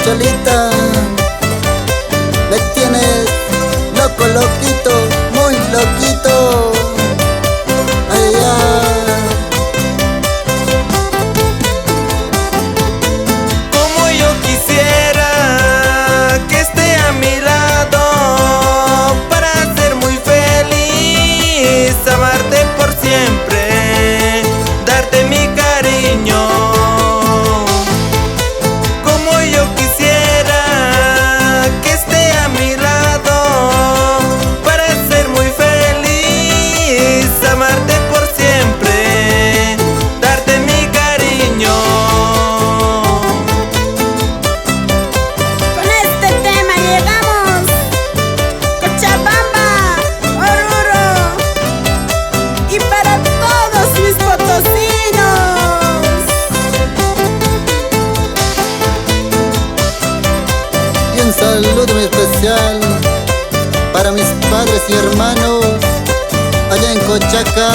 Cholita, me tienes loco, loquito, muy loquito. Ay, ay. Como yo quisiera que esté a mi lado para ser muy feliz, amarte por siempre, darte mi cariño. Como yo quisiera que esté a mi lado para ser muy feliz, amarte por siempre, darte mi cariño. Con este tema llegamos Cochabamba, Oruro, y para todos mis potosinos. Y un saludo muy especial para mis padres y hermanos allá en Cochaca.